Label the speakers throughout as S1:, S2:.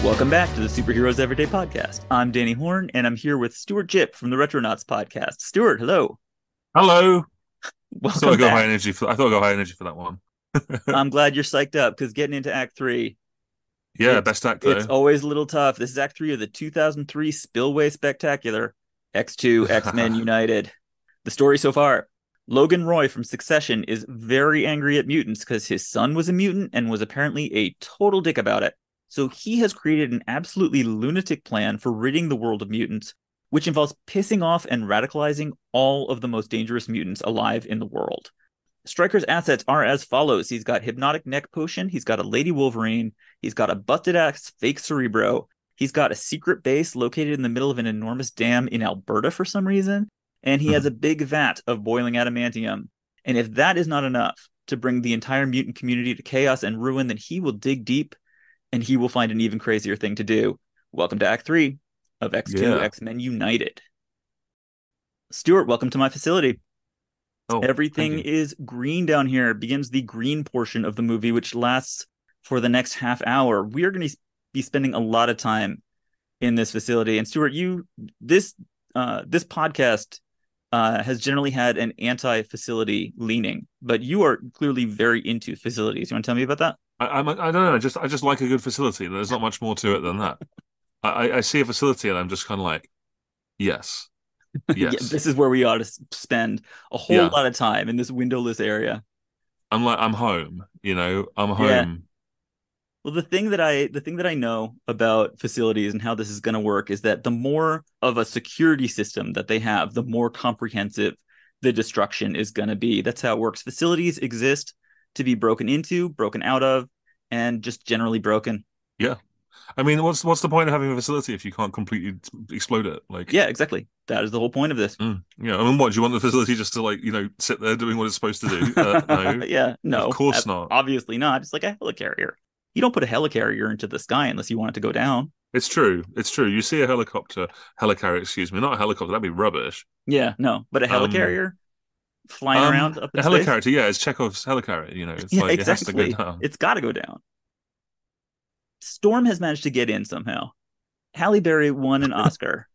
S1: Welcome back to the Superheroes Everyday Podcast. I'm Danny Horn, and I'm here with Stuart Jipp from the Retronauts Podcast. Stuart, hello.
S2: Hello. I thought I
S1: Welcome
S2: got high
S1: back.
S2: energy for. I thought I got high energy for that one.
S1: I'm glad you're psyched up because getting into Act 3,
S2: Yeah,
S1: it's
S2: best
S1: it's
S2: actor.
S1: always a little tough. This is Act 3 of the 2003 Spillway Spectacular, X2, X-Men United. The story so far: Logan Roy from Succession is very angry at mutants because his son was a mutant and was apparently a total dick about it. So he has created an absolutely lunatic plan for ridding the world of mutants, which involves pissing off and radicalizing all of the most dangerous mutants alive in the world. Stryker's assets are as follows. He's got Hypnotic Neck Potion, he's got a Lady Wolverine, he's got a busted ass fake Cerebro, he's got a secret base located in the middle of an enormous dam in Alberta for some reason, and he has a big vat of boiling adamantium. And if that is not enough to bring the entire mutant community to chaos and ruin, then he will dig deep and he will find an even crazier thing to do. Welcome to Act 3 of X2
S2: Yeah.
S1: X-Men United. Stuart, welcome to my facility.
S2: Oh, thank
S1: Everything
S2: you.
S1: is green down here. Begins the green portion of the movie, which lasts for the next half hour. We are going to be spending a lot of time in this facility. And Stuart, this this podcast has generally had an anti-facility leaning, but you are clearly very into facilities. You want to tell me about that?
S2: I don't know. I just like a good facility. There's not much more to it than that. I see a facility and I'm just kind of like, yes,
S1: Yeah,
S2: yes,
S1: this is where we ought to spend a whole
S2: yeah.
S1: lot of time in this windowless area.
S2: I'm home. I'm
S1: Yeah.
S2: home.
S1: Well, the thing that I know about facilities and how this is going to work is that the more of a security system that they have, the more comprehensive the destruction is going to be. That's how it works. Facilities exist to be broken into, broken out of, and just generally broken.
S2: Yeah. I mean, what's the point of having a facility if you can't completely explode it? Like,
S1: Yeah, exactly. That is the whole point of this.
S2: yeah. I mean, what do you want the facility just to like, sit there doing what it's supposed to do? No,
S1: Yeah,
S2: of
S1: no,
S2: course not.
S1: obviously not. It's like a helicarrier. You don't put a helicarrier into the sky unless you want it to go down.
S2: It's true. It's true. You see a helicarrier, excuse me, not a helicopter. That'd be rubbish.
S1: Yeah, no, but a
S2: Um,
S1: helicarrier flying around up in
S2: a
S1: space.
S2: helicarrier, yeah, it's Chekhov's helicarrier. It's
S1: Yeah,
S2: like it has to go
S1: exactly.
S2: down.
S1: It's got to go down. Storm has managed to get in somehow. Halle Berry won an Oscar.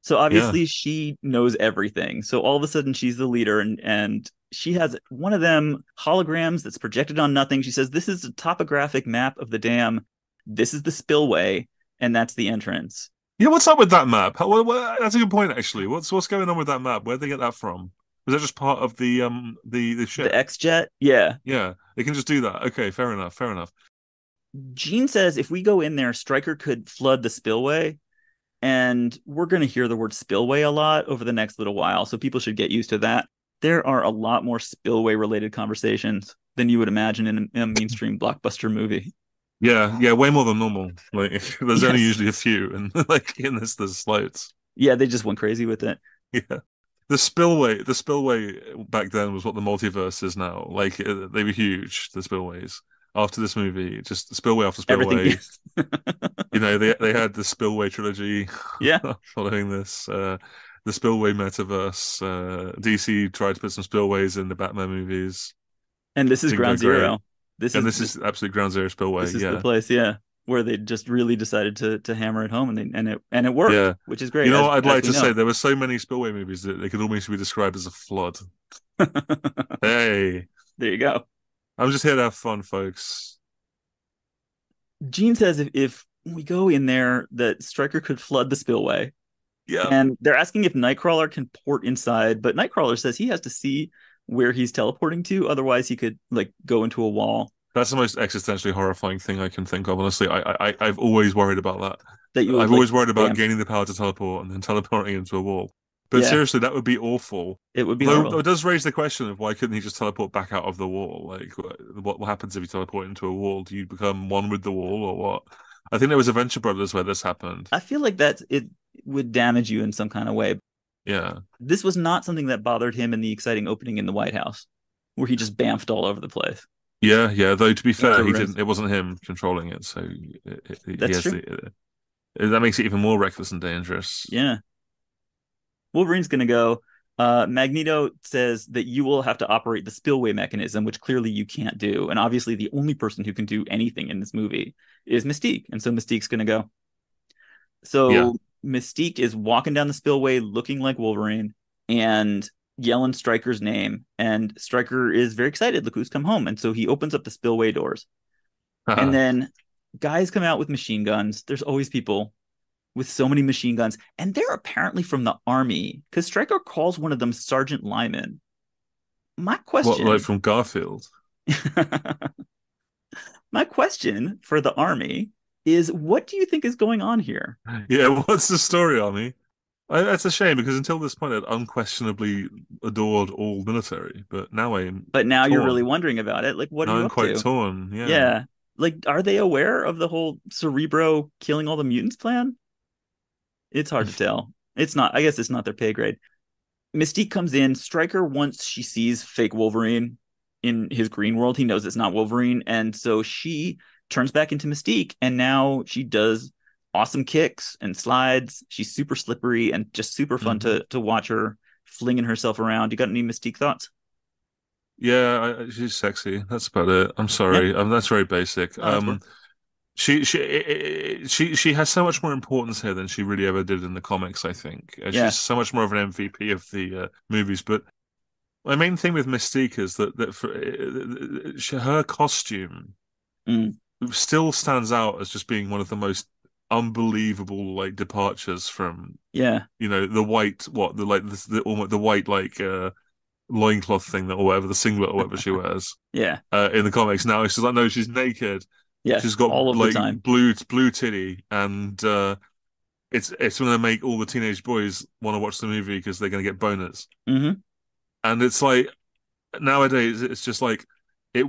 S1: So
S2: Yeah,
S1: obviously she knows everything. So all of a sudden she's the leader and she has one of them holograms that's projected on nothing. She says, "This is a topographic map of the dam. This is the spillway, and that's the entrance."
S2: yeah. What's up with that map? That's a good point, actually. What's going on with that map? Where'd they get that from? Was that just part of the
S1: The
S2: ship?
S1: X Jet? Yeah.
S2: Yeah, they can just do that. Okay, fair enough. Fair enough.
S1: Jean says if we go in there, Stryker could flood the spillway. And we're going to hear the word spillway a lot over the next little while. So people should get used to that. There are a lot more spillway related conversations than you would imagine in a mainstream blockbuster movie.
S2: Yeah, yeah, way more than normal. Like, there's only
S1: Yes.
S2: usually a few, and like in this, there's loads.
S1: Yeah, they just went crazy with it.
S2: Yeah. The spillway back then was what the multiverse is now. Like they were huge, the spillways. After this movie, just spillway after
S1: Everything.
S2: spillway. They had the spillway trilogy
S1: Yeah.
S2: following this. The spillway metaverse. DC tried to put some spillways in the Batman movies.
S1: And this is
S2: Didn't go
S1: ground
S2: great.
S1: zero. This
S2: And
S1: is
S2: this
S1: this
S2: is absolute ground zero spillway.
S1: this is the
S2: Yeah.
S1: place, yeah, where they just really decided to hammer it home and it worked,
S2: Yeah.
S1: which is
S2: You
S1: great
S2: know
S1: as
S2: what I'd
S1: as
S2: like
S1: we
S2: to say?
S1: know.
S2: There were so many spillway movies that they could almost be described as a flood. Hey,
S1: There you go.
S2: I'm just here to have fun, folks.
S1: Gene says if we go in there, that Stryker could flood the spillway.
S2: Yeah.
S1: And they're asking if Nightcrawler can port inside, but Nightcrawler says he has to see where he's teleporting to. Otherwise, he could like go into a wall
S2: That's the most existentially horrifying thing I can think of. Honestly, I've always worried about that.
S1: that you would
S2: I've
S1: like
S2: always worried about
S1: bam.
S2: gaining the power to teleport and then teleporting into a wall. But
S1: Yeah,
S2: seriously, that would be awful.
S1: it would be
S2: Though
S1: horrible.
S2: it does raise the question of why couldn't he just teleport back out of the wall? Like, what happens if you teleport into a wall? Do you become one with the wall or what? I think there was a Venture Brothers where this happened.
S1: I feel like that it would damage you in some kind of way.
S2: Yeah,
S1: This was not something that bothered him in the exciting opening in the White House, where he just bamfed all over the place
S2: yeah, yeah. Though to be
S1: into
S2: fair, he
S1: rooms.
S2: didn't. It wasn't him controlling it, so he
S1: That's
S2: has
S1: true.
S2: the. That makes it even more reckless and dangerous.
S1: Yeah. Wolverine's gonna go. Magneto says that you will have to operate the spillway mechanism, which clearly you can't do. And obviously, the only person who can do anything in this movie is Mystique. And so Mystique's going to go.
S2: Yeah.
S1: So Mystique is walking down the spillway looking like Wolverine and yelling Stryker's name. And Stryker is very excited. Look who's come home. And so he opens up the spillway doors. And then guys come out with machine guns. There's always people with so many machine guns. And they're apparently from the army because Stryker calls one of them Sergeant Lyman. My
S2: What, like
S1: question,
S2: from Garfield?
S1: my question for the army is, what do you think is going on here?
S2: Yeah, what's the story, Army? That's a shame because until this point, I'd unquestionably adored all military, but now I'm
S1: But now you're really
S2: torn.
S1: wondering about it. Like, what are
S2: Now
S1: you
S2: I'm
S1: up
S2: quite
S1: to?
S2: torn. Yeah.
S1: Yeah. Like, are they aware of the whole Cerebro killing all the mutants plan? It's hard to tell. It's not, I guess it's not their pay grade. Mystique comes in. Stryker, once she sees fake Wolverine in his green world, he knows it's not Wolverine. And so she turns back into Mystique. And now she does awesome kicks and slides. She's super slippery and just super fun
S2: Hmm.
S1: to watch her flinging herself around. You got any Mystique thoughts?
S2: Yeah, she's sexy. That's about it. I'm
S1: Yeah.
S2: sorry. That's very basic.
S1: No, that's worth.
S2: She has so much more importance here than she really ever did in the comics, I think.
S1: Yeah.
S2: She's so much more of an MVP of the movies. But my main thing with Mystique is that for her costume
S1: Mm.
S2: still stands out as just being one of the most unbelievable like departures from
S1: Yeah.
S2: the white the almost the white loincloth thing that or whatever the singlet or whatever she wears
S1: Yeah.
S2: in the comics. Now she's like, no, she's naked. She's
S1: Yes.
S2: got
S1: All of the
S2: like
S1: time.
S2: blue titty, and it's going to make all the teenage boys want to watch the movie because they're going to get boners.
S1: Hmm.
S2: And it's like nowadays, it's just like it.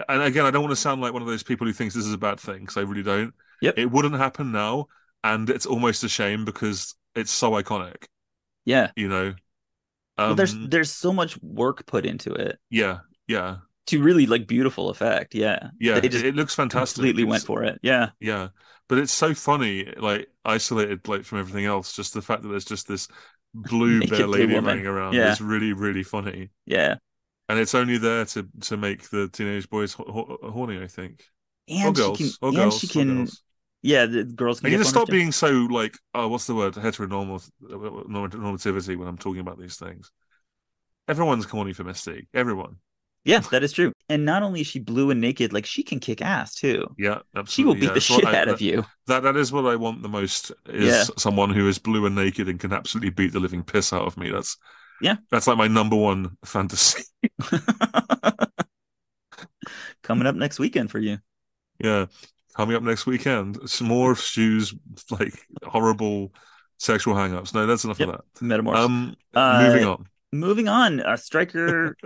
S2: And again, I don't want to sound like one of those people who thinks this is a bad thing because I really don't.
S1: Yep.
S2: It wouldn't happen now, and it's almost a shame because it's so iconic.
S1: Yeah.
S2: You know.
S1: Well, there's
S2: Um.
S1: there's so much work put into it
S2: Yeah. Yeah.
S1: to really like beautiful effect. Yeah.
S2: Yeah.
S1: They
S2: It,
S1: just
S2: it looks fantastic.
S1: completely went for it. Yeah.
S2: Yeah, but it's so funny, like isolated like from everything else. Just the fact that there's just this blue bear
S1: Naked blue
S2: lady
S1: woman.
S2: running around
S1: Yeah.
S2: is really, really funny,
S1: Yeah.
S2: and it's only there to make the teenage boys horny, I think, or
S1: And she can
S2: girls, or
S1: and she
S2: girls, or
S1: can
S2: girls.
S1: yeah, the girls can
S2: I need
S1: get
S2: to
S1: boners
S2: stop
S1: too.
S2: being so like, oh, what's the word? Normativity when I'm talking about these things. Everyone's horny for Mystique. Everyone.
S1: Yeah, that is true. And not only is she blue and naked, like she can kick ass too.
S2: Yeah,
S1: She will
S2: absolutely.
S1: beat
S2: Yeah,
S1: the
S2: that's what
S1: shit
S2: I
S1: out of you.
S2: that is what I want the most
S1: Yeah.
S2: is someone who is blue and naked and can absolutely beat the living piss out of me.
S1: Yeah.
S2: That's like my number one fantasy.
S1: Coming up next weekend for you.
S2: Yeah, coming up next weekend, some more of Stu's like horrible sexual hang-ups. No, that's enough of
S1: Yep.
S2: that.
S1: Metamorphs.
S2: Moving
S1: Uh
S2: on.
S1: moving on. Stryker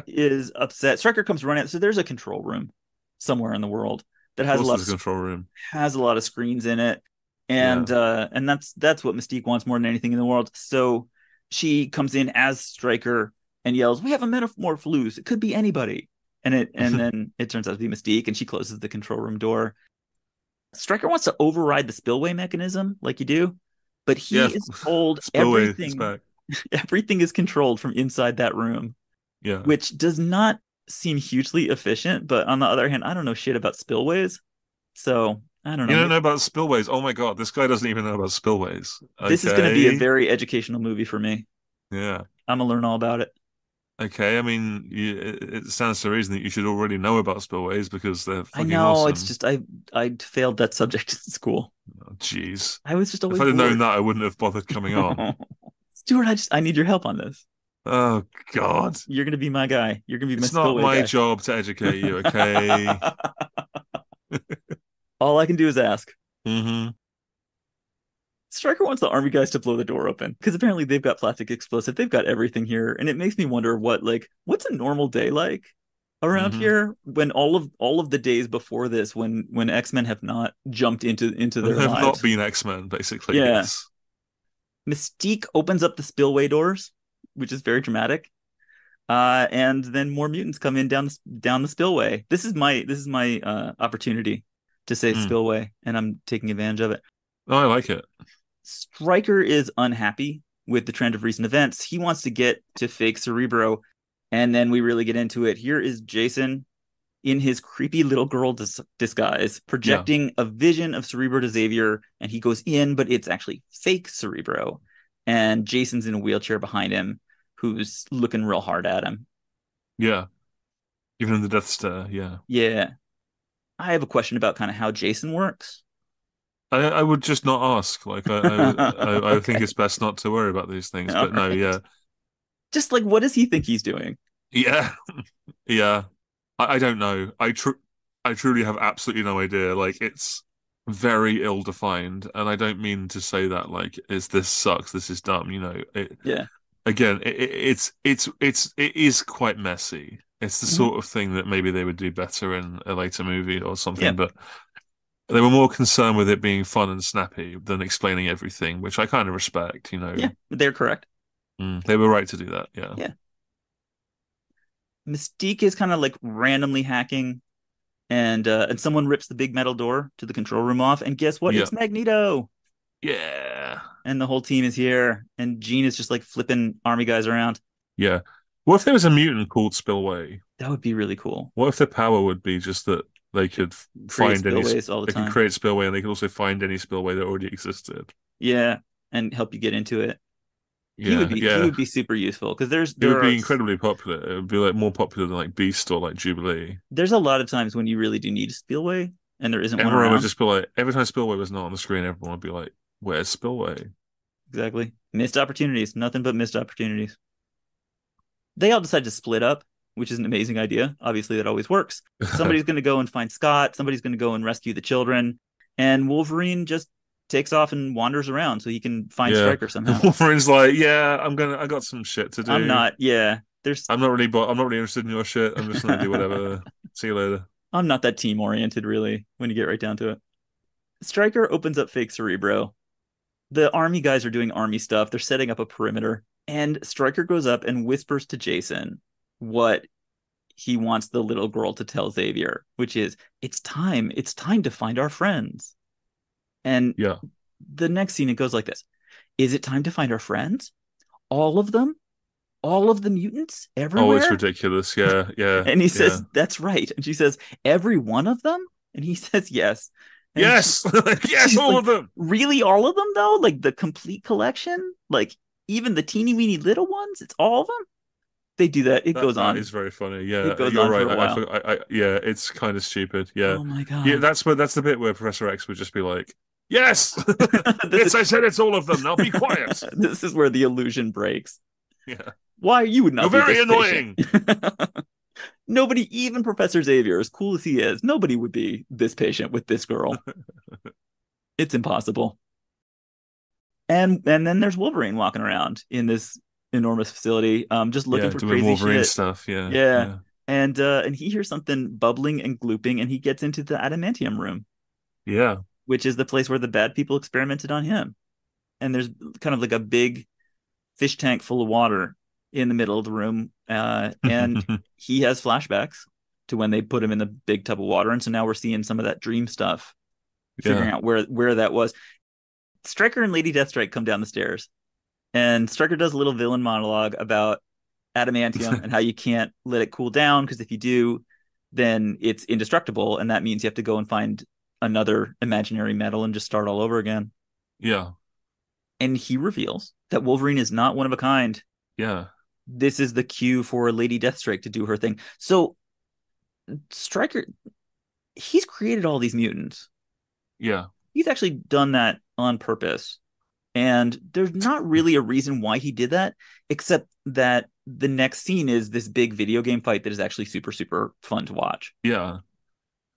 S1: is upset. Stryker comes running. So there's a control room somewhere in the world that
S2: Of
S1: has a
S2: course,
S1: lot
S2: there's
S1: of
S2: a control room.
S1: screens in it,
S2: Yeah.
S1: and that's what Mystique wants more than anything in the world. So she comes in as Stryker and yells, "We have a metamorph! It could be anybody." And then it turns out to be Mystique, and she closes the control room door. Stryker wants to override the spillway mechanism, like you do, but he
S2: Yeah,
S1: is told
S2: Spillway is back.
S1: everything is controlled from inside that room,
S2: Yeah.
S1: which does not seem hugely efficient. But on the other hand, I don't know shit about spillways, so I don't
S2: You
S1: know.
S2: don't
S1: Maybe
S2: know about spillways. Oh my God, this guy doesn't even know about spillways.
S1: this is going to be a
S2: Okay.
S1: very educational movie for me.
S2: Yeah.
S1: I'm gonna learn all about it.
S2: Okay. I mean, it stands to reason that you should already know about spillways because they're
S1: I
S2: fucking
S1: know it's
S2: awesome.
S1: just I failed that subject in school.
S2: Oh, jeez.
S1: I was just
S2: If
S1: always
S2: I'd have known
S1: bored.
S2: that, I wouldn't have bothered coming on.
S1: Stuart, I need your help on this.
S2: Oh God.
S1: You're gonna be my guy. You're gonna be my
S2: It's not
S1: spillway
S2: my
S1: guy.
S2: job to educate you, okay?
S1: All I can do is ask.
S2: Hmm.
S1: Stryker wants the army guys to blow the door open because apparently they've got plastic explosive. They've got everything here, and it makes me wonder what's a normal day like around
S2: Hmm.
S1: here when all of the days before this when X-Men have not jumped into their
S2: Have not
S1: lives.
S2: been X-Men, basically,
S1: Yeah,
S2: yes.
S1: Mystique opens up the spillway doors, which is very dramatic. And then more mutants come in down the spillway. This is my opportunity to say
S2: Mm.
S1: spillway, and I'm taking advantage of it.
S2: Oh, I like it.
S1: Stryker is unhappy with the trend of recent events. He wants to get to fake Cerebro. And then we really get into it. Here is Jason in his creepy little girl disguise,
S2: Yeah.
S1: projecting a vision of Cerebro to Xavier, and he goes in, but it's actually fake Cerebro. And Jason's in a wheelchair behind him, who's looking real hard at him.
S2: Yeah. Even in the Death Star, yeah.
S1: Yeah. I have a question about kind of how Jason works.
S2: I would just not ask. Like I think
S1: Okay.
S2: it's best not to worry about these things.
S1: All
S2: But no,
S1: right.
S2: yeah,
S1: Just like, what does he think he's doing?
S2: yeah, yeah. I don't know. I truly have absolutely no idea. Like it's very ill defined, and I don't mean to say that like is this sucks, this is dumb. It
S1: Yeah.
S2: again, it is quite messy. It's the
S1: Hmm.
S2: sort of thing that maybe they would do better in a later movie or
S1: Yeah.
S2: something, but they were more concerned with it being fun and snappy than explaining everything, which I kind of respect.
S1: Yeah. They're correct.
S2: They were right to do that. Yeah.
S1: Yeah. Mystique is kind of like randomly hacking, and someone rips the big metal door to the control room off, and guess what?
S2: Yeah.
S1: It's Magneto.
S2: Yeah.
S1: And the whole team is here, and Jean is just like flipping army guys around.
S2: Yeah. What if there was a mutant called Spillway?
S1: That would be really cool.
S2: What if their power would be just that they could
S1: Create
S2: find any,
S1: spillways all the
S2: they could
S1: time.
S2: create spillway and they could also find any spillway that already existed.
S1: Yeah, and help you get into it. He would
S2: Yeah,
S1: be he
S2: yeah.
S1: would be super useful because there's
S2: It would
S1: there are
S2: be incredibly popular. It would be like more popular than like Beast or like Jubilee.
S1: there's a lot of times when you really do need a spillway and there isn't one
S2: Everyone would
S1: around.
S2: just be like, every time Spillway was not on the screen, everyone would be like, "Where's Spillway?"
S1: Exactly. Missed opportunities. Nothing but missed opportunities. They all decide to split up, which is an amazing idea. Obviously, that always works. Somebody's going to go and find Scott. Somebody's going to go and rescue the children. And Wolverine just takes off and wanders around so he can find
S2: Yeah,
S1: Stryker
S2: and
S1: somehow.
S2: Wolverine's like, "Yeah, I got some shit to
S1: I'm
S2: do.
S1: not, yeah, there's,
S2: I'm not really interested in your shit. I'm just gonna do whatever. See you later."
S1: I'm not that team oriented really when you get right down to it. Stryker opens up fake Cerebro. The army guys are doing army stuff. They're setting up a perimeter. And Stryker goes up and whispers to Jason what he wants the little girl to tell Xavier, which is, it's time. It's time to find our friends. And
S2: Yeah.
S1: the next scene, it goes like this. Is it time to find our friends? All of them? All of the mutants
S2: Oh, it's
S1: everywhere?
S2: ridiculous. Yeah, yeah,
S1: And he
S2: yeah.
S1: says, that's right. And she says, every one of them? And he says, yes. And
S2: Yes, yes,
S1: she's
S2: all
S1: like,
S2: of them.
S1: really, all of them though? Like the complete collection? Like even the teeny weeny little ones? It's all of them? They do that. It goes
S2: That is
S1: on.
S2: very funny.
S1: It
S2: Yeah,
S1: goes
S2: you're
S1: on for
S2: right.
S1: a while.
S2: Yeah, it's kind of stupid. Yeah,
S1: Oh my
S2: yeah.
S1: God.
S2: That's the bit where Professor X would just be like, "Yes,
S1: this
S2: yes,
S1: is
S2: I said it's all of them. Now be quiet."
S1: this is where the illusion breaks.
S2: Yeah,
S1: Why you would
S2: you're
S1: not be
S2: very
S1: this patient?
S2: annoying.
S1: Nobody, even Professor Xavier, as cool as he is, nobody would be this patient with this girl. It's impossible. And then there's Wolverine walking around in this enormous facility, just looking
S2: Yeah,
S1: for
S2: doing
S1: crazy
S2: Wolverine
S1: shit.
S2: stuff. Yeah,
S1: Yeah.
S2: yeah,
S1: And he hears something bubbling and glooping, and he gets into the adamantium room,
S2: yeah.
S1: which is the place where the bad people experimented on him. And there's kind of like a big fish tank full of water in the middle of the room. And he has flashbacks to when they put him in the big tub of water. And so now we're seeing some of that dream stuff, figuring
S2: Yeah.
S1: out where that was. Stryker and Lady Deathstrike come down the stairs, and Stryker does a little villain monologue about adamantium and how you can't let it cool down because if you do, then it's indestructible, and that means you have to go and find another imaginary metal and just start all over again.
S2: Yeah,
S1: And he reveals that Wolverine is not one of a kind.
S2: yeah,
S1: This is the cue for Lady Deathstrike to do her thing. So Stryker, he's created all these mutants.
S2: yeah,
S1: He's actually done that on purpose. And there's not really a reason why he did that, except that the next scene is this big video game fight that is actually super, super fun to watch.
S2: yeah.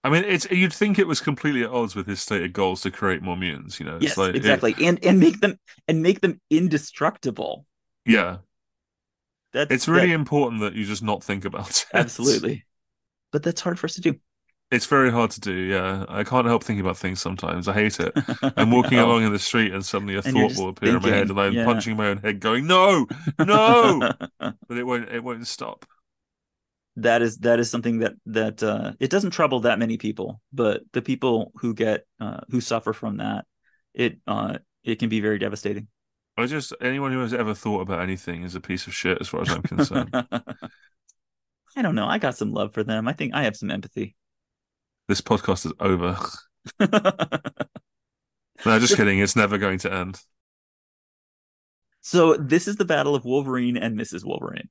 S2: I mean, it's you'd think it was completely at odds with his stated goals to create more mutants. It's
S1: Yes,
S2: like it.
S1: exactly. And make them indestructible.
S2: Yeah,
S1: That's
S2: it's
S1: that
S2: really important that you just not think about it.
S1: absolutely. But that's hard for us to do.
S2: It's very hard to do, yeah. I can't help thinking about things sometimes. I hate it.
S1: I
S2: I'm walking
S1: know.
S2: along in the street and suddenly a
S1: And you're
S2: thought
S1: just
S2: will appear in my head
S1: thinking,
S2: and I'm
S1: yeah.
S2: punching my own head going, "No, no!" But it won't stop.
S1: That is something that it doesn't trouble that many people, but the people who get who suffer from that, it can be very devastating.
S2: Anyone who has ever thought about anything is a piece of shit as far as I'm concerned.
S1: I don't know. I got some love for them. I think I have some empathy.
S2: This podcast is over. No, just kidding. It's never going to end.
S1: So this is the battle of Wolverine and Mrs. Wolverine.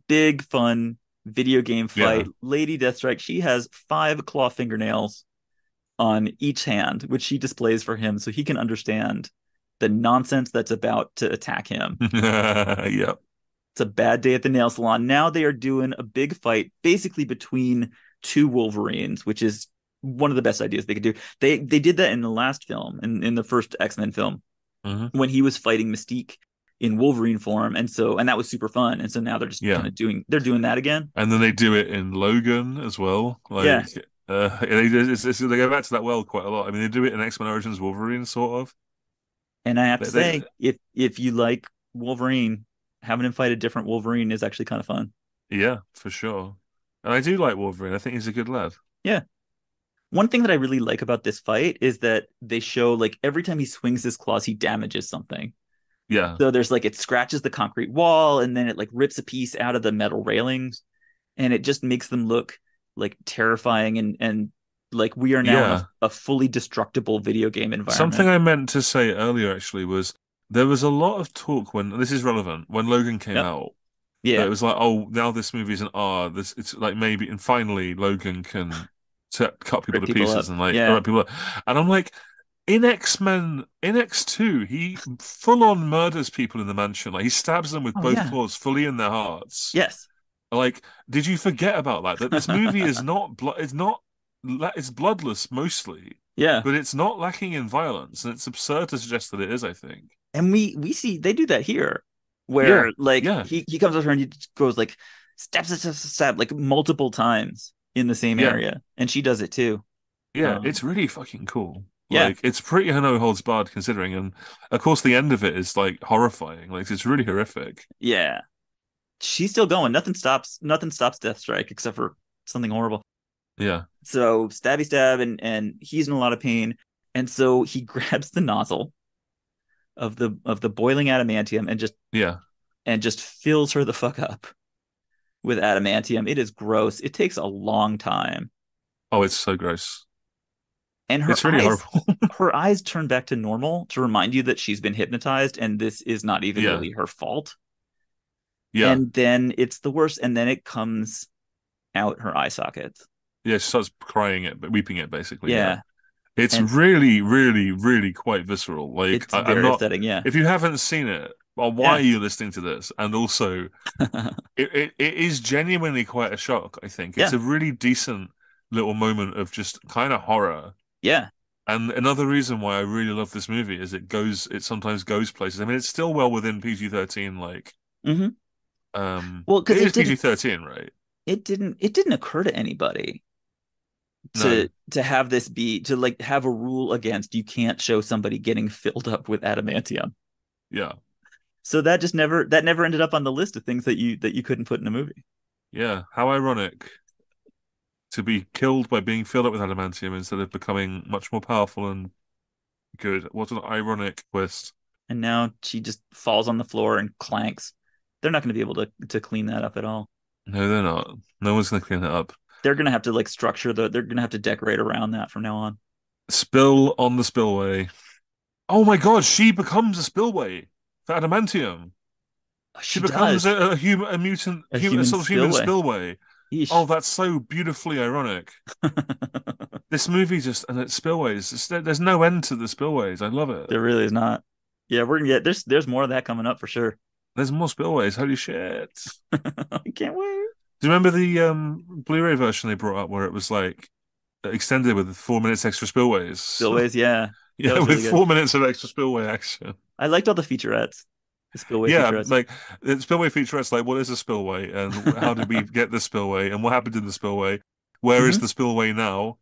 S1: Big fun video game fight.
S2: Yeah.
S1: Lady Deathstrike, she has 5 claw fingernails on each hand, which she displays for him so he can understand the nonsense that's about to attack him.
S2: Yep.
S1: It's a bad day at the nail salon. Now they are doing a big fight, basically between two Wolverines, which is one of the best ideas they could do. They did that in the last film, in the first X-Men film,
S2: Hmm.
S1: when he was fighting Mystique in Wolverine form, and that was super fun. And so now they're just
S2: Yeah.
S1: kind of doing that again.
S2: And then they do it in Logan as well.
S1: Yeah,
S2: They go back to that world quite a lot. I mean, they do it in X-Men Origins Wolverine, sort of.
S1: and I have to
S2: They,
S1: say, if you like Wolverine, having him fight a different Wolverine is actually kind of fun.
S2: yeah, for sure. And I do like Wolverine. I think he's a good lad.
S1: Yeah. One thing that I really like about this fight is that they show like every time he swings his claws, he damages something.
S2: Yeah.
S1: So there's like it scratches the concrete wall and then it like rips a piece out of the metal railings and it just makes them look like terrifying and like we are now in
S2: Yeah.
S1: a fully destructible video game
S2: Something
S1: environment.
S2: I meant to say earlier actually was there was a lot of talk when this is relevant when Logan came
S1: Yep.
S2: out that it
S1: Yeah.
S2: was like, oh, now this movie's an R. This it's like maybe and finally Logan can cut people
S1: Rip
S2: to
S1: people
S2: pieces
S1: up.
S2: and like
S1: Yeah.
S2: rip people up. And I'm like, in X-Men, in X2, he full on murders people in the mansion. Like he stabs them with
S1: Oh
S2: both
S1: yeah.
S2: claws fully in their hearts.
S1: Yes.
S2: Like, did you forget about that? That this movie is not it's not it's bloodless mostly,
S1: Yeah.
S2: but it's not lacking in violence, and it's absurd to suggest that it is, I think.
S1: And we see they do that here
S2: Yeah,
S1: where like
S2: yeah,
S1: he comes up to her and he just goes like stab stab stab stab like multiple times in the same
S2: yeah,
S1: area and she does it too.
S2: yeah.
S1: Um
S2: It's really fucking cool.
S1: yeah.
S2: Like, it's pretty no holds barred considering, and of course the end of it is like horrifying. Like, it's really horrific.
S1: Yeah. She's still going. Nothing stops Deathstrike except for something horrible.
S2: Yeah,
S1: So stabby stab and he's in a lot of pain. And so he grabs the nozzle of the boiling adamantium
S2: yeah.
S1: and just fills her the fuck up with adamantium. It is gross. It takes a long time.
S2: Oh, it's so gross.
S1: And
S2: It's really horrible.
S1: her eyes turn back to normal to remind you that she's been hypnotized and this is not even
S2: Yeah,
S1: really her fault.
S2: yeah,
S1: And then it's the worst. And then it comes out her eye socket.
S2: yeah. She starts crying it, but weeping it basically. Yeah.
S1: Yeah.
S2: It's
S1: And
S2: really, really, really quite visceral. Like
S1: it's
S2: I'm
S1: very
S2: not.
S1: upsetting. Yeah.
S2: If you haven't seen it, well, why
S1: Yeah.
S2: are you listening to this? And also, it is genuinely quite a shock. I think it's
S1: Yeah.
S2: a really decent little moment of just kind of horror.
S1: Yeah.
S2: And another reason why I really love this movie is it sometimes goes places. I mean, it's still well within PG-13. Like,
S1: Hmm. Well,
S2: it
S1: because
S2: is PG-13, right?
S1: it didn't occur to anybody
S2: No,
S1: to have this be to like have a rule against you can't show somebody getting filled up with adamantium.
S2: yeah,
S1: So that never ended up on the list of things that you couldn't put in a movie.
S2: yeah. How ironic to be killed by being filled up with adamantium instead of becoming much more powerful and good. What an ironic twist.
S1: And now she just falls on the floor and clanks. They're not going to be able to clean that up at all.
S2: No, they're not. No one's going to clean that up.
S1: They're going to have to like they're going to have to decorate around that from now on.
S2: Spill on the spillway. Oh my God, she becomes a spillway for adamantium. She
S1: She
S2: becomes
S1: does.
S2: a human, a mutant,
S1: A
S2: a
S1: human
S2: sort of human
S1: spillway.
S2: spillway. Oh,
S1: Yeesh.
S2: that's so beautifully ironic. This movie just and its spillways. There's no end to the spillways. I love it.
S1: There really is not. Yeah, we're gonna get there's more of that coming up for sure.
S2: There's more spillways. Holy shit!
S1: I can't wait.
S2: Do you remember the Blu-ray version they brought up where it was like extended with 4 minutes extra spillways?
S1: Spillways, yeah. That
S2: Yeah,
S1: was
S2: with
S1: really good.
S2: 4 minutes of extra spillway action.
S1: I liked all the featurettes. The spillway
S2: Yeah,
S1: featurettes.
S2: like the spillway featurettes, like what is a spillway and how did we get the spillway and what happened in the spillway? Where is
S1: Hmm.
S2: the spillway now?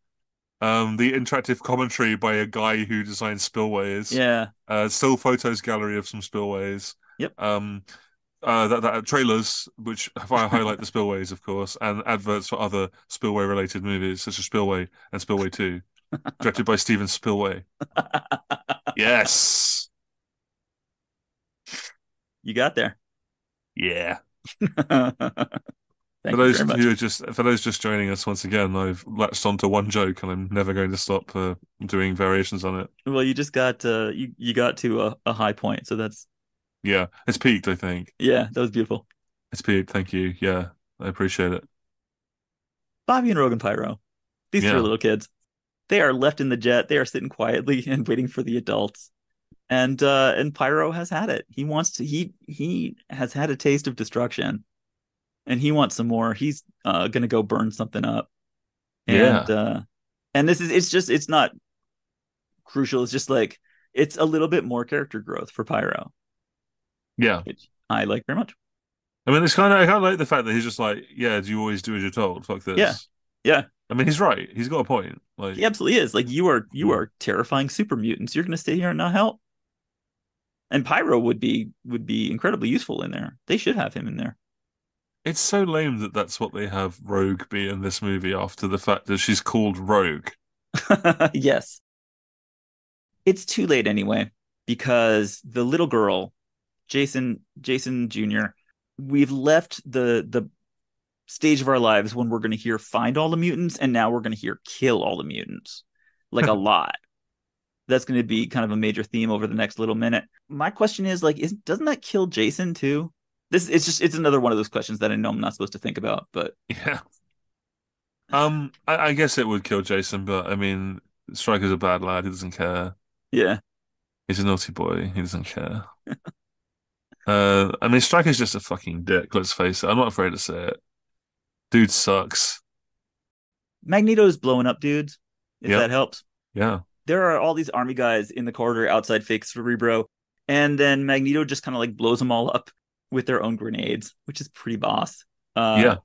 S2: The interactive commentary by a guy who designed spillways.
S1: Yeah.
S2: Still photos gallery of some spillways.
S1: Yep.
S2: Um, that trailers which highlight the spillways, of course, and adverts for other spillway related movies such as Spillway and Spillway 2, directed by Steven Spillway. Yes.
S1: You got there.
S2: Yeah.
S1: Thank you very much.
S2: For those just joining us once again, I've latched onto one joke and I'm never going to stop doing variations on it.
S1: Well, you just got you got to a high point, so that's
S2: Yeah, it's peaked, I think.
S1: yeah, that was beautiful.
S2: It's peaked. Thank you. Yeah, I appreciate it.
S1: Bobby and Rogan Pyro, these three
S2: Yeah,
S1: little kids, they are left in the jet. They are sitting quietly and waiting for the adults. And Pyro has had it. He wants to. He has had a taste of destruction, and he wants some more. He's gonna go burn something up. And
S2: yeah,
S1: uh, and this is it's not crucial. It's just like it's a little bit more character growth for Pyro,
S2: yeah.
S1: which I like very much.
S2: I mean, I kind of like the fact that he's just like, yeah, do you always do as you're told? Fuck
S1: Yeah,
S2: this.
S1: yeah.
S2: I mean, he's right. He's got a point.
S1: He
S2: Like,
S1: absolutely is. Like you
S2: mm.
S1: are terrifying super mutants. You're gonna stay here and not help. And Pyro would be incredibly useful in there. They should have him in there.
S2: It's so lame that that's what they have Rogue be in this movie after the fact that she's called Rogue.
S1: Yes. It's too late anyway, because the little girl, Jason Jr., we've left the stage of our lives when we're gonna hear find all the mutants, and now we're gonna hear kill all the mutants. Like a lot. That's going to be kind of a major theme over the next little minute. My question is like, doesn't that kill Jason too? This it's another one of those questions that I know I'm not supposed to think about, but
S2: Yeah. I guess it would kill Jason, but I mean, Stryker's a bad lad. He doesn't care.
S1: yeah,
S2: He's a naughty boy. He doesn't care. I mean, Stryker's just a fucking dick. Let's face it. I'm not afraid to say it. Dude sucks.
S1: Magneto's blowing up dudes. If
S2: Yep.
S1: that helps,
S2: Yeah.
S1: there are all these army guys in the corridor outside Fake Cerebro, and then Magneto just kind of like blows them all up with their own grenades, which is pretty boss. Uh,
S2: Yeah.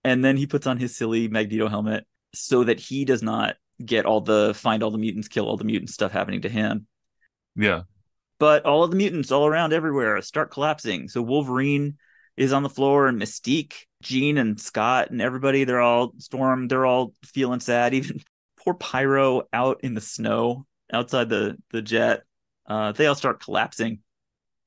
S1: and then he puts on his silly Magneto helmet so that he does not get all the find all the mutants, kill all the mutants stuff happening to him.
S2: Yeah.
S1: But all of the mutants all around everywhere start collapsing. So Wolverine is on the floor, and Mystique, Jean, and Scott, and everybody, they're all they're all feeling sad. Even poor Pyro out in the snow outside the jet. They all start collapsing.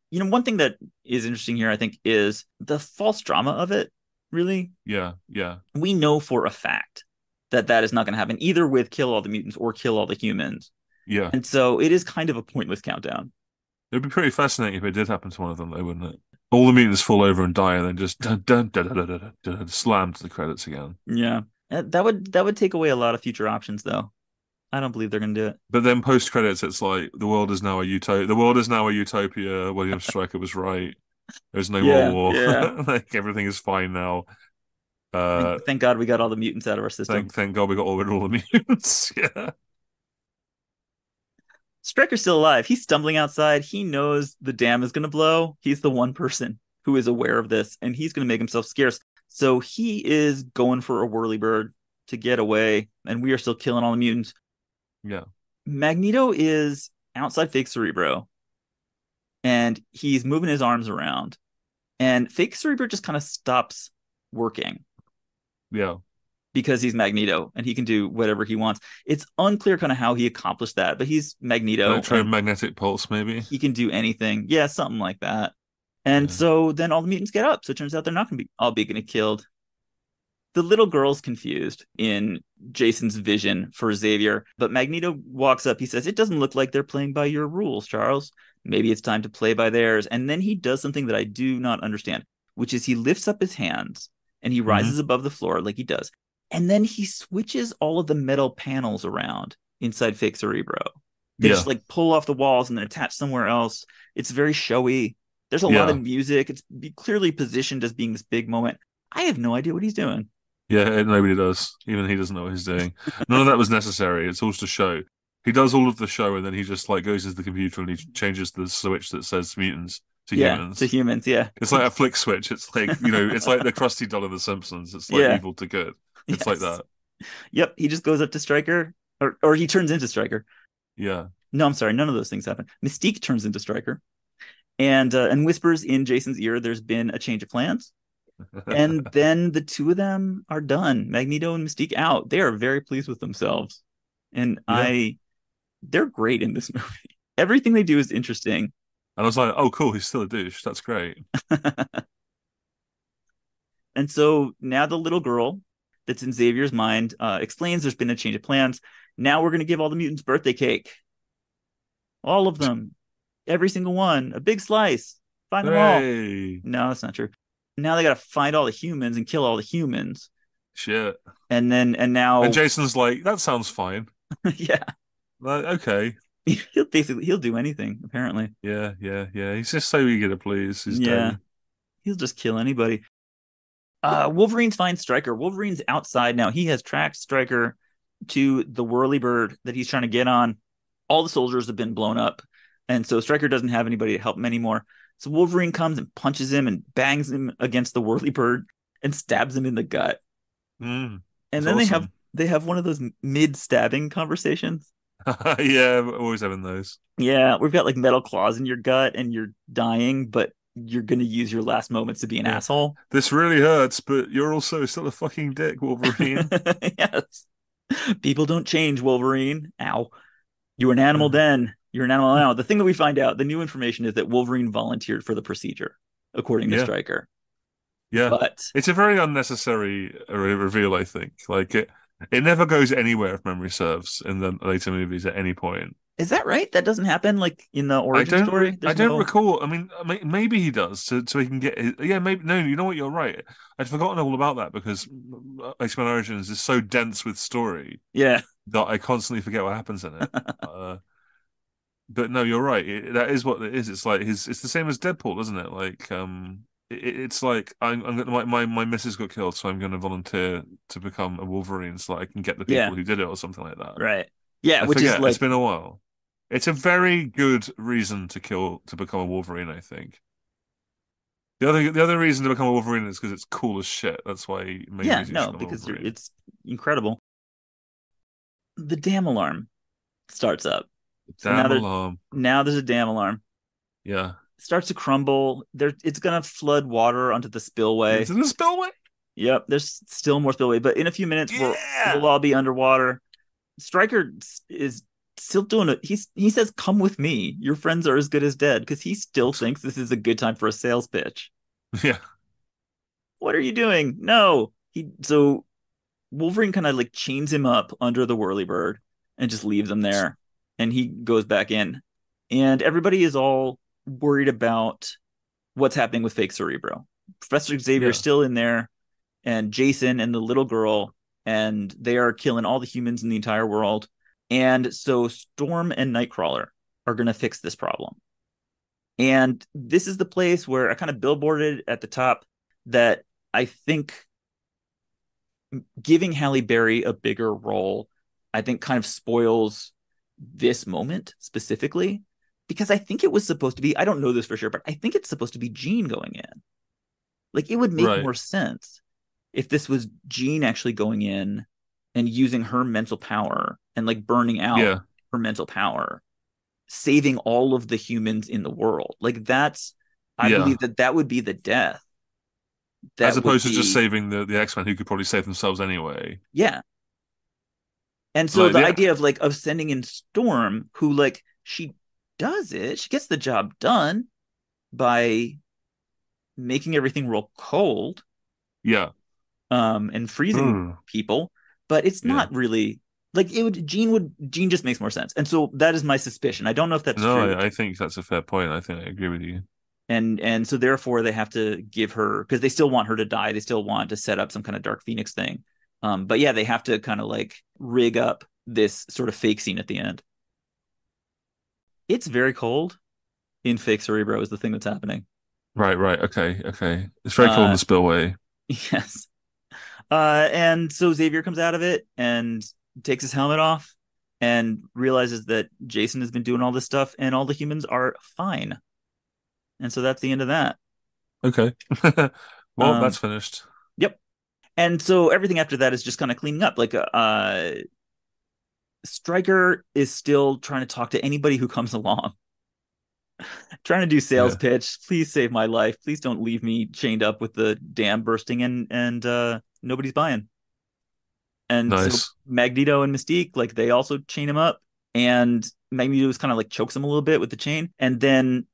S1: You know, one thing that is interesting here, I think, is the false drama of it. Really,
S2: Yeah. Yeah.
S1: we know for a fact that that is not going to happen either with kill all the mutants or kill all the humans.
S2: Yeah.
S1: And so it is kind of a pointless countdown.
S2: It'd be pretty fascinating if it did happen to one of them, though, wouldn't it? All the mutants fall over and die, and then just dun, dun, dun, dun, dun, dun, dun, dun, slam to the credits again.
S1: Yeah. That would take away a lot of future options though. I don't believe they're gonna do it.
S2: But then post credits, it's like the world is now a utopia. The world is now a utopia. William Stryker was right. There's no more
S1: Yeah,
S2: war.
S1: yeah.
S2: Like everything is fine now. Uh,
S1: Thank God we got all the mutants out of our system.
S2: thank God we got rid of all the mutants. Yeah,
S1: Stryker's still alive. He's stumbling outside. He knows the dam is gonna blow. He's the one person who is aware of this, and he's gonna make himself scarce. So he is going for a whirly bird to get away, and we are still killing all the mutants.
S2: yeah,
S1: Magneto is outside Fake Cerebro, and he's moving his arms around, and Fake Cerebro just kind of stops working
S2: yeah.
S1: because he's Magneto and he can do whatever he wants. It's unclear kind of how he accomplished that, but he's Magneto and
S2: Electromagnetic pulse, maybe.
S1: he can do anything. Yeah, something like that. And
S2: Yeah,
S1: so then all the mutants get up. So it turns out they're not going to be all be getting killed. The little girl's confused in Jason's vision for Xavier, but Magneto walks up. He says, "It doesn't look like they're playing by your rules, Charles. Maybe it's time to play by theirs." And then he does something that I do not understand, which is he lifts up his hands and he
S2: hmm
S1: rises above the floor like he does. And then he switches all of the metal panels around inside Fake Cerebro. They just
S2: yeah,
S1: like pull off the walls and then attach somewhere else. It's very showy. There's a lot of
S2: yeah,
S1: music. It's clearly positioned as being this big moment. I have no idea what he's doing.
S2: yeah. Nobody does. Even he doesn't know what he's doing. None of that was necessary. It's all to show. He does all of the show, and then he just like goes into the computer and he changes the switch that says mutants to
S1: Yeah, to
S2: humans.
S1: humans. Yeah.
S2: It's like a flick switch. It's like, it's like the Krusty doll in The Simpsons. It's like
S1: Yeah.
S2: evil to good. It's like
S1: Yes.
S2: that.
S1: Yep. He just goes up to Stryker, or he turns into Stryker.
S2: Yeah.
S1: No, I'm sorry. None of those things happen. Mystique turns into Stryker, and whispers in Jason's ear, "There's been a change of plans." And then the two of them are done. Magneto and Mystique out. They are very pleased with themselves, and
S2: Yeah.
S1: they're great in this movie. Everything they do is interesting.
S2: And I was like, oh, cool, he's still a douche. That's great.
S1: And so now the little girl that's in Xavier's mind explains there's been a change of plans. Now we're going to give all the mutants birthday cake. All of them. Every single one. A big slice. Find them all.
S2: Hey,
S1: No, that's not true. Now they got to find all the humans and kill all the humans.
S2: shit.
S1: And
S2: And
S1: now,
S2: Jason's like, that sounds fine.
S1: yeah,
S2: Like, okay.
S1: he'll do anything, apparently.
S2: Yeah, yeah, yeah. He's just so eager to please his
S1: Yeah,
S2: daddy.
S1: he'll just kill anybody. Wolverine's finds Stryker. Wolverine's outside now. He has tracked Stryker to the whirlybird that he's trying to get on. All the soldiers have been blown up, and so Stryker doesn't have anybody to help him anymore. So Wolverine comes and punches him and bangs him against the whirlybird and stabs him in the gut. And
S2: It's
S1: then
S2: awesome.
S1: they have one of those mid stabbing conversations.
S2: Yeah, always having those.
S1: Yeah, we've got like metal claws in your gut and you're dying, but you're gonna use your last moments to be an
S2: Yeah.
S1: asshole.
S2: This really hurts, but you're also still a fucking dick, Wolverine.
S1: Yes. People don't change, Wolverine. Ow. You were an animal
S2: Uh,
S1: then. You're an animal now. The thing that we find out, the new information is that Wolverine volunteered for the procedure, according to
S2: yeah,
S1: Stryker.
S2: yeah.
S1: But
S2: It's a very unnecessary reveal, I think. Like it never goes anywhere if memory serves in the later movies at any point.
S1: is that right? That doesn't happen like in the origin story?
S2: I
S1: There's
S2: don't
S1: no.
S2: recall. I mean, maybe he does, so he can get his, yeah, maybe no. You know what? You're right. I'd forgotten all about that because X-Men Origins is so dense with story
S1: Yeah.
S2: that I constantly forget what happens in it. But no, you're right. That is what it is. It's like his. It's the same as Deadpool, isn't it? Like, it's like I'm gonna my missus got killed, so I'm going to volunteer to become a Wolverine so that I can get the
S1: Yeah.
S2: people who did it or something like that.
S1: Right. Yeah,
S2: I
S1: which is
S2: forget. It's
S1: like,
S2: been a while. It's a very good reason to become a Wolverine, I think. The other reason to become a Wolverine is because it's cool as shit. That's why main
S1: yeah,
S2: reason you should
S1: no,
S2: become a
S1: because
S2: Wolverine.
S1: it's incredible. The dam alarm starts up. So
S2: Damn alarm.
S1: now there's a dam alarm.
S2: Yeah.
S1: It starts to crumble. It's gonna flood water onto the spillway.
S2: Into the spillway.
S1: Yep, there's still more spillway, but in a few minutes we'll
S2: Yeah.
S1: all be underwater. Stryker is still doing it. He says, "Come with me. Your friends are as good as dead," because he still thinks this is a good time for a sales pitch.
S2: Yeah.
S1: What are you doing? No. He so Wolverine kind of like chains him up under the whirlybird and just leaves him there. And he goes back in. And everybody is all worried about what's happening with fake Cerebro. Professor Xavier is
S2: Yeah.
S1: still in there, and Jason and the little girl, and they are killing all the humans in the entire world. And so Storm and Nightcrawler are going to fix this problem. And this is the place where I kind of billboarded at the top that I think giving Halle Berry a bigger role, I think kind of spoils this moment specifically because I think it was supposed to be, I don't know this for sure, but I think it's supposed to be Jean going in. Like it would make
S2: Right.
S1: more sense if this was Jean actually going in and using her mental power and like burning out
S2: Yeah.
S1: her mental power, saving all of the humans in the world. Like that's, I
S2: Yeah.
S1: believe that that would be the death.
S2: As
S1: That would
S2: opposed to just
S1: be,
S2: saving the X-Men who could probably save themselves anyway.
S1: yeah. And so
S2: Like
S1: the
S2: yeah.
S1: idea of like of sending in Storm, who like she does it, she gets the job done by making everything real cold,
S2: Yeah.
S1: and freezing
S2: Mm.
S1: people, but it's
S2: Yeah.
S1: not really like it would Jean just makes more sense. And so that is my suspicion. I don't know if that's
S2: No,
S1: true.
S2: I think that's a fair point. I think I agree with you.
S1: And so therefore they have to give her because they still want her to die. They still want to set up some kind of Dark Phoenix thing. But yeah, they have to kind of like rig up this sort of fake scene at the end. It's very cold in fake Cerebro is the thing that's happening.
S2: Right, right. Okay, okay. It's very cool in
S1: Uh
S2: the spillway.
S1: yes. And so Xavier comes out of it and takes his helmet off and realizes that Jason has been doing all this stuff and all the humans are fine. And so that's the end of that.
S2: Okay. Well, that's
S1: Um
S2: finished.
S1: yep. And so everything after that is just kind of cleaning up. Like Stryker is still trying to talk to anybody who comes along. Trying to do sales
S2: Yeah.
S1: pitch. Please save my life. Please don't leave me chained up with the dam bursting and nobody's buying. And so
S2: Nice.
S1: Magneto and Mystique, like they also chain him up, and Magneto is kind of like chokes him a little bit with the chain, and then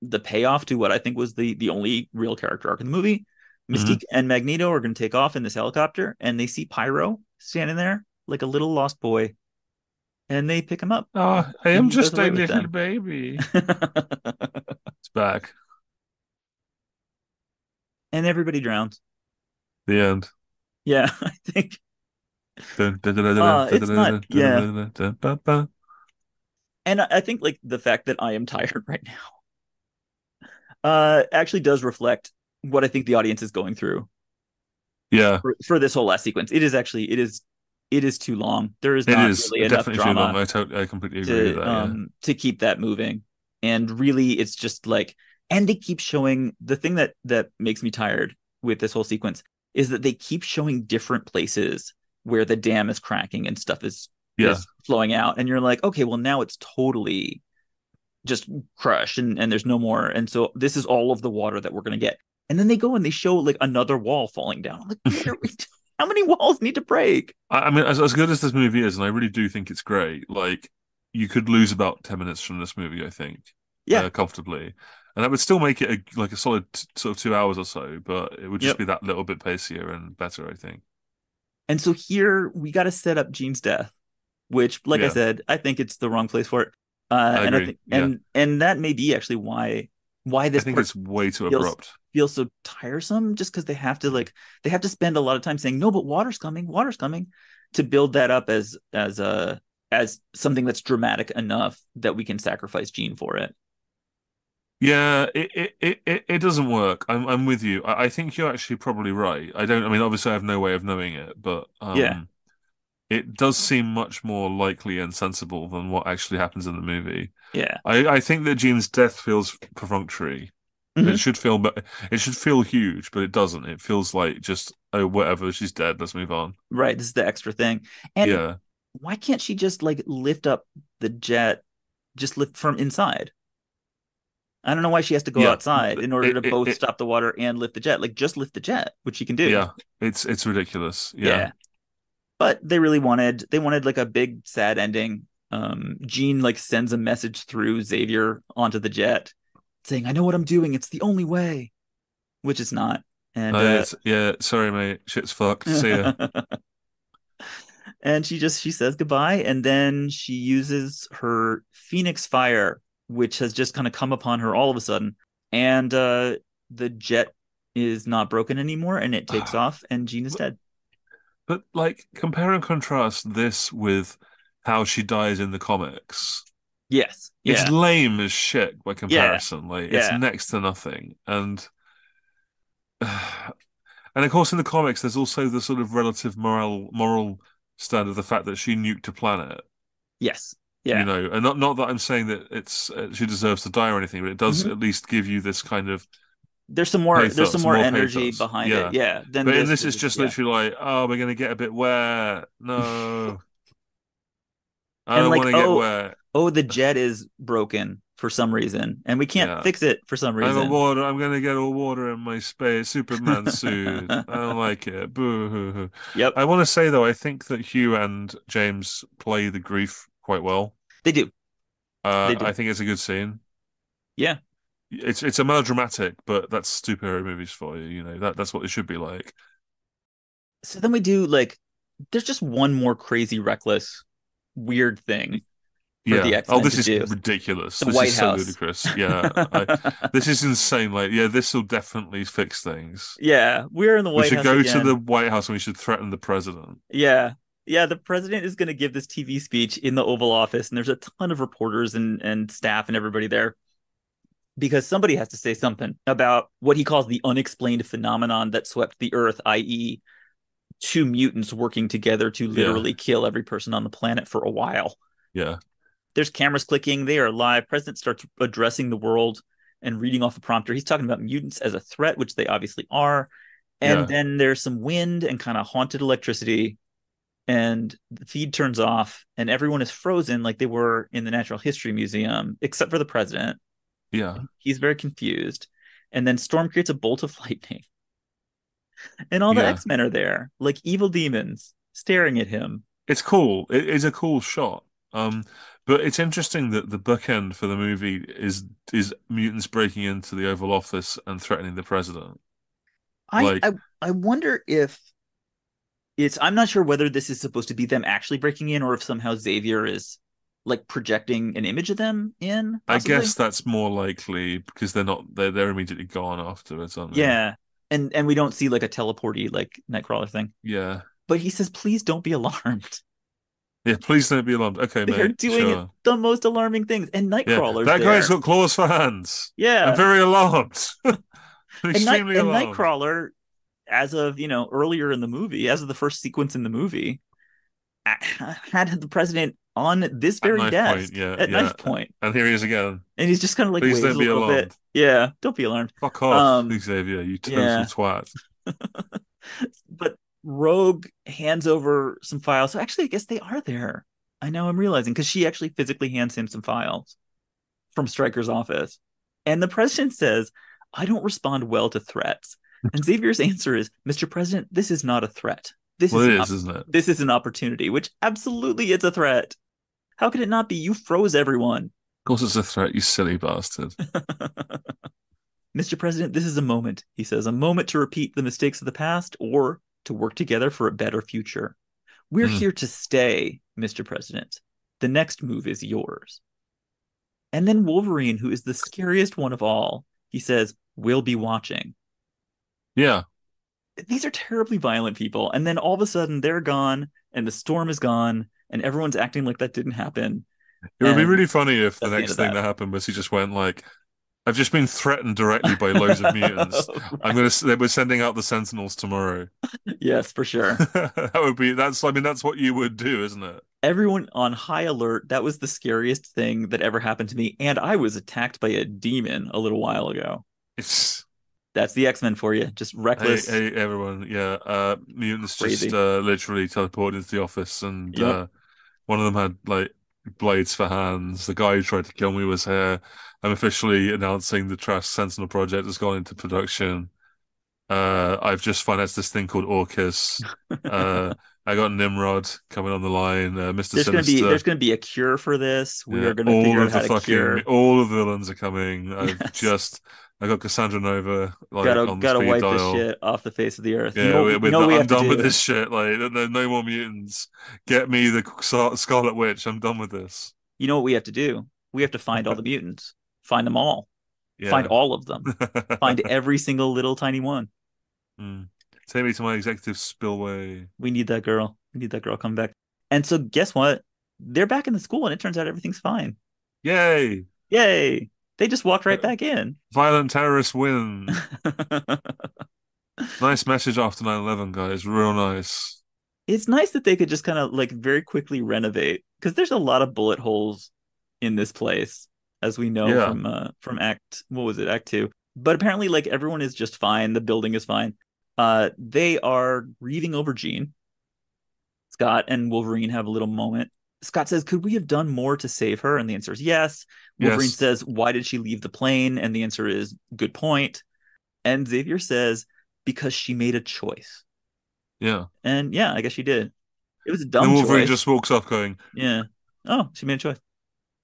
S1: the payoff to what I think was the only real character arc in the movie.
S2: Hmm.
S1: Mystique and Magneto are going to take off in this helicopter, and they see Pyro standing there like a little lost boy, and they pick him up,
S2: Oh, I
S1: and
S2: am
S1: he goes
S2: just a
S1: away with
S2: little
S1: them.
S2: baby. It's back.
S1: And everybody drowns.
S2: The end.
S1: Yeah, I think.
S2: Dun, dun, dun, dun, dun, dun,
S1: It's not.
S2: dun, dun,
S1: Yeah,
S2: dun, dun, dun, dun, dun.
S1: and I think like the fact that I am tired right now, actually does reflect what I think the audience is going through
S2: Yeah,
S1: for this whole last sequence. It is too long. There is
S2: it
S1: not
S2: is
S1: really enough
S2: definitely too long.
S1: drama
S2: I completely agree with that. Yeah,
S1: to keep that moving. And really, it's just like, and they keep showing the thing that makes me tired with this whole sequence is that they keep showing different places where the dam is cracking and stuff
S2: yeah,
S1: is flowing out, and you're like, okay, well now it's totally just crushed, and there's no more, and so this is all of the water that we're gonna get. And then they go and they show like another wall falling down. I'm like, what are we doing? How many walls need to break?
S2: I mean, as good as this movie is, and I really do think it's great. Like, you could lose about 10 minutes from this movie, I think,
S1: Yeah.
S2: comfortably, and that would still make it like a solid sort of 2 hours or so. But it would just
S1: Yep.
S2: be that little bit pacier and better, I think.
S1: And so here we got to set up Jean's death, which, like I
S2: Yeah,
S1: said, I think it's the wrong place for it.
S2: I
S1: And I
S2: agree.
S1: think,
S2: Yeah,
S1: and that may be actually why
S2: I
S1: this
S2: think
S1: part
S2: it's way too
S1: feels
S2: abrupt.
S1: feels so tiresome, just because they have to spend a lot of time saying no, but water's coming, to build that up as something that's dramatic enough that we can sacrifice Jean for it.
S2: Yeah, it doesn't work. I'm with you. I think you're actually probably right. I don't. I mean, obviously, I have no way of knowing it, but
S1: Yeah,
S2: it does seem much more likely and sensible than what actually happens in the movie.
S1: yeah.
S2: I think that Jean's death feels perfunctory. It
S1: Hmm.
S2: should feel, but it should feel huge, but it doesn't. It feels like just, oh, whatever, she's dead. Let's move on.
S1: Right, this is the extra thing. And
S2: Yeah,
S1: why can't she just like lift up the jet, just lift from inside? I don't know why she has to go
S2: yeah.
S1: outside in order to both
S2: It
S1: stop the water and lift the jet. Like, just lift the jet, which she can do.
S2: yeah. It's ridiculous. Yeah,
S1: Yeah. But they wanted like a big sad ending. Jean like sends a message through Xavier onto the jet saying, I know what I'm doing, it's the only way, which is not. And
S2: it's yeah. Sorry, mate. Shit's fucked. See ya.
S1: and she says goodbye, and then she uses her Phoenix Fire, which has just kind of come upon her all of a sudden, and the jet is not broken anymore, and it takes off, and Jean is dead.
S2: But like, compare and contrast this with how she dies in the comics.
S1: Yes,
S2: It's
S1: yeah,
S2: lame as shit by
S1: yeah,
S2: comparison. Like, it's
S1: yeah,
S2: next to nothing. And and of course, in the comics, there's also the sort of relative moral stand of the fact that she nuked a planet.
S1: yes,
S2: You
S1: yeah.
S2: know, and not that I'm saying that it's she deserves to die or anything, but it does
S1: Hmm.
S2: at least give you this kind of
S1: There's some
S2: pathos,
S1: more
S2: more
S1: energy
S2: pathos.
S1: behind it,
S2: Yeah.
S1: yeah, than
S2: But in
S1: this,
S2: this,
S1: which
S2: it's
S1: is
S2: just
S1: yeah.
S2: literally like, oh, we're gonna get a bit wet. No, I
S1: And
S2: don't
S1: like,
S2: want to get wet.
S1: oh, the jet is broken for some reason, and we can't
S2: Yeah.
S1: fix it for some
S2: I got
S1: reason.
S2: water. I'm gonna get all water in my space Superman suit. I don't like it. Boo hoo hoo.
S1: Yep,
S2: I want to say though, I think that Hugh and James play the grief quite well.
S1: they do, they
S2: I
S1: do.
S2: think it's a good scene.
S1: Yeah.
S2: It's a melodramatic, but that's superhero movies for you. You know that's what it should be like.
S1: So then we do like, there's just one more crazy, reckless, weird thing for the
S2: Yeah. Oh,
S1: X-Men
S2: this
S1: to
S2: is
S1: do.
S2: ridiculous.
S1: The
S2: This is
S1: White
S2: so
S1: House.
S2: ludicrous. Yeah. This is insane. Like, yeah, this will definitely fix things.
S1: Yeah, we're in the
S2: We
S1: White
S2: should
S1: House
S2: go to the
S1: again.
S2: White House and we should threaten the president.
S1: Yeah. Yeah, the president is going to give this TV speech in the Oval Office, and there's a ton of reporters and staff and everybody there, because somebody has to say something about what he calls the unexplained phenomenon that swept the Earth, i.e., two mutants working together to
S2: Yeah.
S1: literally kill every person on the planet for a while.
S2: Yeah.
S1: There's cameras clicking. They are live. President starts addressing the world and reading off a prompter. He's talking about mutants as a threat, which they obviously are. And
S2: Yeah.
S1: then there's some wind and kind of haunted electricity, and the feed turns off, and everyone is frozen like they were in the Natural History Museum, except for the president.
S2: Yeah.
S1: He's very confused. And then Storm creates a bolt of lightning, and all the
S2: Yeah.
S1: X-Men are there, like evil demons, staring at him.
S2: It's cool. It is a cool shot. Um, But it's interesting that the bookend for the movie is mutants breaking into the Oval Office and threatening the president.
S1: I,
S2: Like,
S1: I I wonder if it's I'm not sure whether this is supposed to be them actually breaking in or if somehow Xavier is like projecting an image of them in,
S2: I
S1: possibly.
S2: guess that's more likely because they're immediately gone afterwards, aren't they?
S1: Yeah. And we don't see like a teleporty like Nightcrawler thing.
S2: Yeah.
S1: But he says, please don't be alarmed.
S2: Yeah, please don't be alarmed. Okay,
S1: They're
S2: mate.
S1: doing
S2: Sure.
S1: the most alarming things. And
S2: Yeah,
S1: Nightcrawler's
S2: that guy's
S1: there.
S2: got claws for hands. I'm
S1: Yeah.
S2: very alarmed. I'm
S1: And
S2: extremely alarmed.
S1: Nightcrawler, as of, earlier in the movie, as of the first sequence in the movie, had the president on this
S2: At
S1: very
S2: knife point,
S1: desk
S2: yeah,
S1: at
S2: yeah.
S1: knife point.
S2: And here he is again.
S1: And he's just kind of like
S2: Please
S1: waves
S2: don't
S1: a
S2: be
S1: little bit.
S2: alarmed.
S1: Yeah, don't be alarmed.
S2: Fuck off,
S1: Um,
S2: Xavier, you total
S1: yeah.
S2: twat.
S1: But Rogue hands over some files. So actually, I guess they are there. I know I'm realizing because she actually physically hands him some files from Stryker's office. And the president says, I don't respond well to threats. And Xavier's answer is, Mr. President, this is not a threat. This
S2: Well,
S1: is
S2: it
S1: an
S2: is,
S1: op-
S2: isn't it?
S1: this is an opportunity, which absolutely is a threat. How can it not be? You froze everyone.
S2: Of course it's a threat, you silly bastard.
S1: Mr. President, this is a moment, he says, a moment to repeat the mistakes of the past or to work together for a better future. We're
S2: Mm.
S1: here to stay, Mr. President. The next move is yours. And then Wolverine, who is the scariest one of all, he says, we'll be watching.
S2: Yeah.
S1: These are terribly violent people. And then all of a sudden they're gone and the storm is gone and everyone's acting like that didn't happen.
S2: It would be
S1: And
S2: really funny if the
S1: that's the end
S2: next
S1: of
S2: thing
S1: that.
S2: that happened was he just went like, I've just been threatened directly by loads of mutants.
S1: Right.
S2: We're sending out the Sentinels tomorrow.
S1: Yes, for sure.
S2: That's what you would do, isn't it?
S1: Everyone on high alert. That was the scariest thing that ever happened to me. And I was attacked by a demon a little while ago.
S2: It's
S1: That's the X Men for you. Just
S2: Hey,
S1: reckless,
S2: hey, everyone. Yeah, mutants just
S1: crazy.
S2: literally teleported into the office, and
S1: Yep.
S2: one of them had like blades for hands. The guy who tried to kill me was here. I'm officially announcing the Trash Sentinel project has gone into production. I've just financed this thing called Orcus. Uh, I got Nimrod coming on the line. Mr.
S1: There's
S2: Sinister.
S1: gonna be a cure for this. We
S2: Yeah,
S1: are gonna figure out how to cure.
S2: all of the villains are coming.
S1: Yes.
S2: I got Cassandra Nova like
S1: Gotta
S2: on the
S1: gotta
S2: speed
S1: wipe this
S2: dial.
S1: shit off the face of the earth.
S2: Yeah,
S1: You know what we
S2: I'm
S1: have to
S2: done with
S1: do?
S2: this shit. Like, no more mutants. Get me the Scarlet Witch. I'm done with this.
S1: You know what we have to do? We have to find all the mutants. Find them all. Find
S2: Yeah.
S1: all of them. Find every single little tiny one.
S2: Mm. Take me to my executive spillway.
S1: We need that girl. We need that girl coming back. And so guess what? They're back in the school and it turns out everything's fine.
S2: Yay!
S1: Yay. They just walked right
S2: Uh,
S1: back in.
S2: Violent terrorists win. Nice message after 9/11, guys. Real nice.
S1: It's nice that they could just kind of like very quickly renovate because there's a lot of bullet holes in this place, as we know
S2: Yeah.
S1: from Act what was it, Act Two. But apparently, like everyone is just fine. The building is fine. They are grieving over Jean. Scott and Wolverine have a little moment. Scott says, "Could we have done more to save her?" And the answer is yes. Wolverine
S2: Yes.
S1: says, "Why did she leave the plane?" And the answer is, "Good point." And Xavier says, "Because she made a choice."
S2: Yeah.
S1: And yeah, I guess she did. It was a
S2: And then
S1: dumb
S2: Wolverine
S1: choice.
S2: just walks off going,
S1: Yeah. Oh, she made a choice.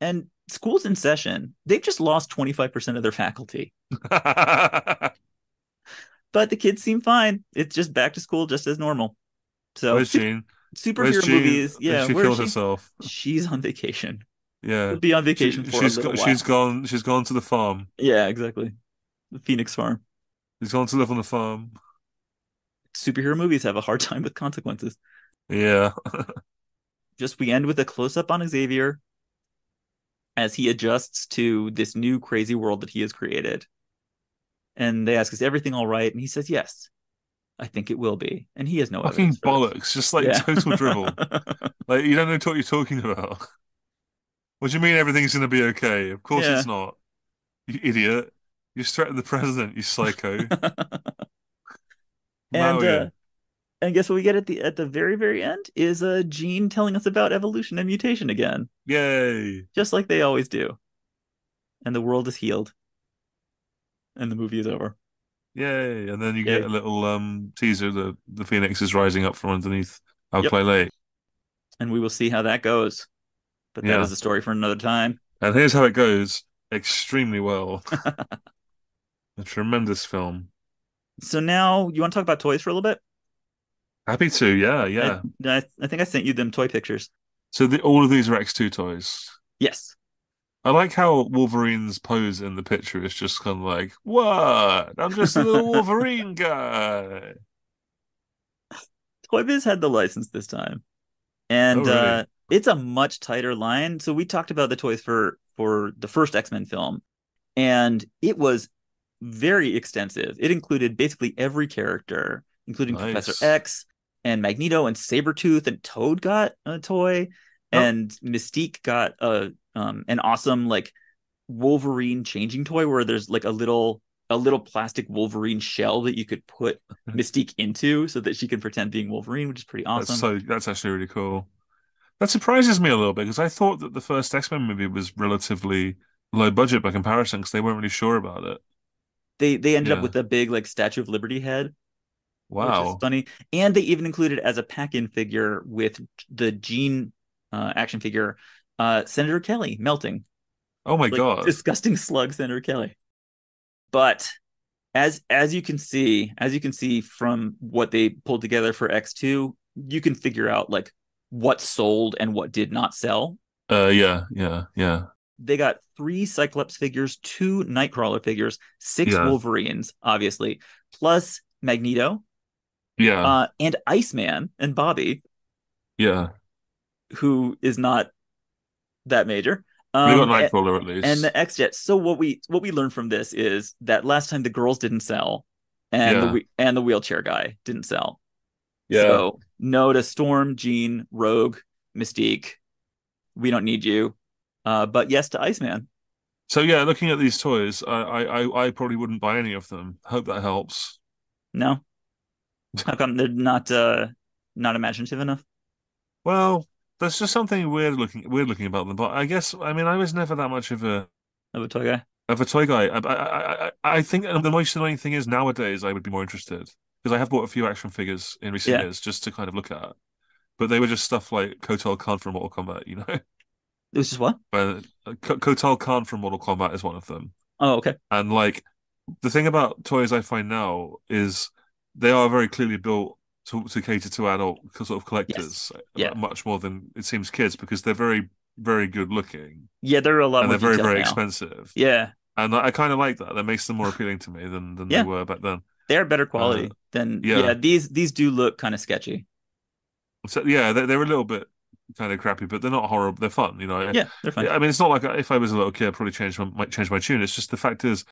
S1: And school's in session. They've just lost 25% of their faculty, but the kids seem fine. It's just back to school just as normal. So,
S2: Where's Jean? Where's
S1: superhero
S2: Jean?
S1: movies. Yeah.
S2: She
S1: Where is
S2: killed
S1: she?
S2: herself.
S1: She's on vacation.
S2: Yeah.
S1: She'll be on vacation for a little while.
S2: She's gone to the farm.
S1: Yeah, exactly. The Phoenix Farm.
S2: She's gone to live on the farm.
S1: Superhero movies have a hard time with consequences.
S2: Yeah.
S1: Just we end with a close up on Xavier as he adjusts to this new crazy world that he has created. And they ask, is everything all right? And he says, yes, I think it will be. And he has no
S2: Fucking
S1: evidence for this.
S2: bollocks. Just like
S1: Yeah.
S2: total drivel. Like you don't know what you're talking about. What do you mean everything's gonna be okay? Of course
S1: Yeah.
S2: it's not. You idiot. You threatened the president, you psycho.
S1: and
S2: Wow, yeah.
S1: and guess what we get at the very, very end is Jean telling us about evolution and mutation again.
S2: Yay.
S1: Just like they always do. And the world is healed. And the movie is over.
S2: Yay. And then you get
S1: Yay.
S2: a little teaser that the Phoenix is rising up from underneath
S1: Yep.
S2: Alkali Lake.
S1: And we will see how that goes. but that
S2: Yeah.
S1: is a story for another time.
S2: And here's how it goes. Extremely well. A tremendous film.
S1: So now you want to talk about toys for a little bit?
S2: Happy to, yeah,
S1: I,
S2: yeah.
S1: I think I sent you them toy pictures.
S2: So all of these are X2 toys.
S1: Yes.
S2: I like how Wolverine's pose in the picture is just kind of like, what? I'm just a little Wolverine guy.
S1: Toy Biz had the license this time.
S2: Oh,
S1: And
S2: really?
S1: it's a much tighter line. So we talked about the toys for the first X-Men film, and it was very extensive. It included basically every character, including Professor
S2: Nice.
S1: X and Magneto and Sabretooth, and Toad got a toy,
S2: Oh,
S1: and Mystique got an awesome like Wolverine changing toy where there's like a little plastic Wolverine shell that you could put Mystique into so that she can pretend being Wolverine, which is pretty awesome.
S2: that's actually really cool. That surprises me a little bit because I thought that the first X-Men movie was relatively low budget by comparison because they weren't really sure about it.
S1: They ended up
S2: Yeah.
S1: with a big like Statue of Liberty head, which is
S2: Wow.
S1: funny. And they even included as a pack-in figure with the Jean action figure, Senator Kelly melting
S2: Oh my
S1: like
S2: God.
S1: disgusting slug Senator Kelly. But as you can see from what they pulled together for X2, you can figure out like what sold and what did not sell.
S2: Yeah, yeah, yeah,
S1: They got 3 Cyclops figures, 2 Nightcrawler figures, 6
S2: yeah,
S1: Wolverines, obviously, plus Magneto,
S2: yeah,
S1: and Iceman and Bobby,
S2: yeah.
S1: who is not that major.
S2: They got
S1: And,
S2: Nightcrawler at
S1: and
S2: least.
S1: the X Jet. So what we learned from this is that last time the girls didn't sell, and
S2: Yeah,
S1: the wheelchair guy didn't sell.
S2: yeah.
S1: So no to Storm, Jean, Rogue, Mystique. We don't need you. But yes to Iceman.
S2: So yeah, looking at these toys, I probably wouldn't buy any of them. Hope that helps.
S1: No, how come they're not imaginative enough
S2: Well, there's just something weird looking about them. But I guess I mean I was never that much
S1: of a toy guy?
S2: of a toy guy. I think the most annoying thing is nowadays I would be more interested because I have bought a few action figures in recent
S1: Yeah,
S2: years just to kind of look at. But they were just stuff like Kotal Khan from Mortal Kombat, you know.
S1: it was just what?
S2: Kotal Khan from Mortal Kombat is one of them.
S1: Oh, okay.
S2: And like the thing about toys I find now is they are very clearly built to cater to adult sort of
S1: Yes.
S2: collectors,
S1: Yeah.
S2: much more than it seems kids because they're very, very good looking
S1: Yeah, they're a lot
S2: and
S1: more
S2: they're very,
S1: detailed
S2: very
S1: now.
S2: expensive.
S1: Yeah.
S2: And I kind of like that. That makes them more appealing to me than they
S1: Yeah.
S2: were back then.
S1: They're better
S2: Uh,
S1: quality than yeah,
S2: yeah.
S1: these do look kind of sketchy.
S2: So yeah, they're a little bit kind of crappy, but they're not horrible. They're fun, you know.
S1: Yeah, they're fine.
S2: I mean, it's not like if I was a little kid, I'd probably might change my tune. It's just the fact is,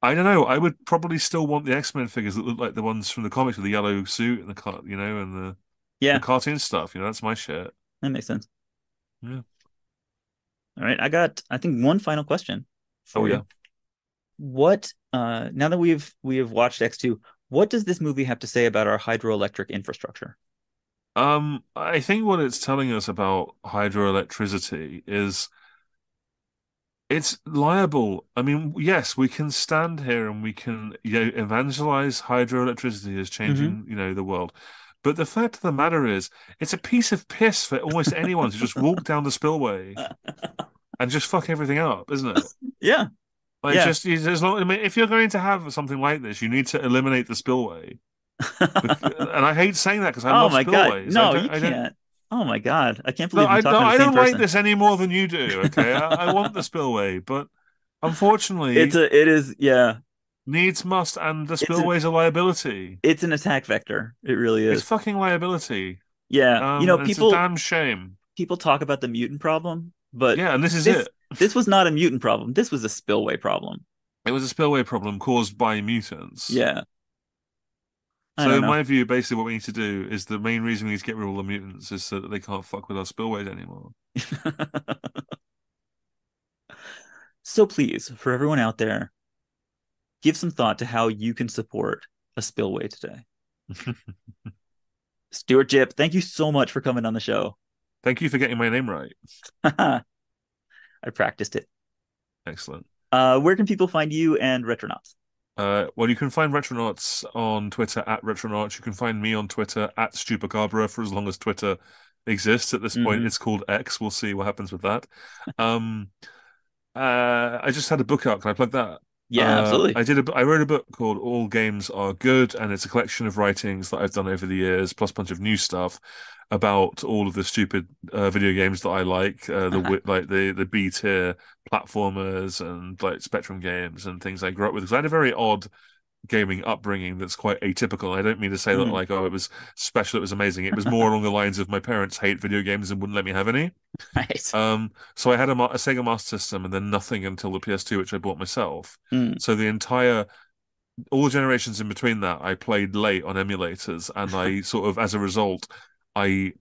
S2: I don't know. I would probably still want the X-Men figures that look like the ones from the comics with the yellow suit and the you know, and the
S1: Yeah,
S2: cartoon stuff. You know, that's my shit.
S1: that makes sense.
S2: Yeah.
S1: All right, I got I think one final question
S2: Oh
S1: for
S2: yeah.
S1: you. What now that we have watched X2, what does this movie have to say about our hydroelectric infrastructure?
S2: I think what it's telling us about hydroelectricity is it's liable. I mean, yes, we can stand here and we can, evangelize hydroelectricity as
S1: Hmm.
S2: changing, the world. But the fact of the matter is, it's a piece of piss for almost anyone to just walk down the spillway and just fuck everything up, isn't it?
S1: Yeah,
S2: Like,
S1: yeah.
S2: just as long, I mean, if you're going to have something like this, you need to eliminate the spillway. And I hate saying that because I
S1: Oh
S2: love
S1: my God.
S2: spillways.
S1: No, you can't. Oh my God. I can't
S2: No,
S1: believe I'm
S2: no,
S1: talking to the
S2: I
S1: same
S2: don't like
S1: person.
S2: this any more than you do. Okay, I want the spillway, but
S1: It's
S2: unfortunately,
S1: a it is yeah.
S2: needs must, and the
S1: It's a
S2: spillway's a liability.
S1: it's an attack vector. It really
S2: It's
S1: is.
S2: fucking liability.
S1: Yeah.
S2: And it's a damn shame.
S1: People talk about the mutant problem, but
S2: Yeah, and this is
S1: this
S2: it.
S1: this was not a mutant problem. This was a spillway problem.
S2: It was a spillway problem caused by mutants.
S1: Yeah. I
S2: So
S1: don't
S2: in
S1: know.
S2: my view, basically what we need to do is the main reason we need to get rid of all the mutants is so that they can't fuck with our spillways anymore.
S1: So please, for everyone out there, give some thought to how you can support a spillway today. Stuart Jip, thank you so much for coming on the show.
S2: Thank you for getting my name right.
S1: I practiced it.
S2: Excellent.
S1: Where can people find you and Retronauts?
S2: Well, you can find Retronauts on Twitter at Retronauts. You can find me on Twitter at Stupacabra for as long as Twitter exists at this point.
S1: Hmm.
S2: It's called X. We'll see what happens with that. Um, I just had a book out. Can I plug that?
S1: Yeah, absolutely.
S2: I wrote a book called All Games Are Good, and it's a collection of writings that I've done over the years, plus a bunch of new stuff about all of the stupid video games that I like, like the B tier platformers and like Spectrum games and things I grew up with. Because I had a very odd gaming upbringing that's quite atypical. I don't mean to say that
S1: Mm.
S2: like, oh, it was special, it was amazing. It was more along the lines of my parents hate video games and wouldn't let me have any.
S1: Right.
S2: So I had a Sega Master System and then nothing until the PS2, which I bought myself.
S1: Mm.
S2: So all the generations in between that, I played late on emulators, and I sort of, as a result, I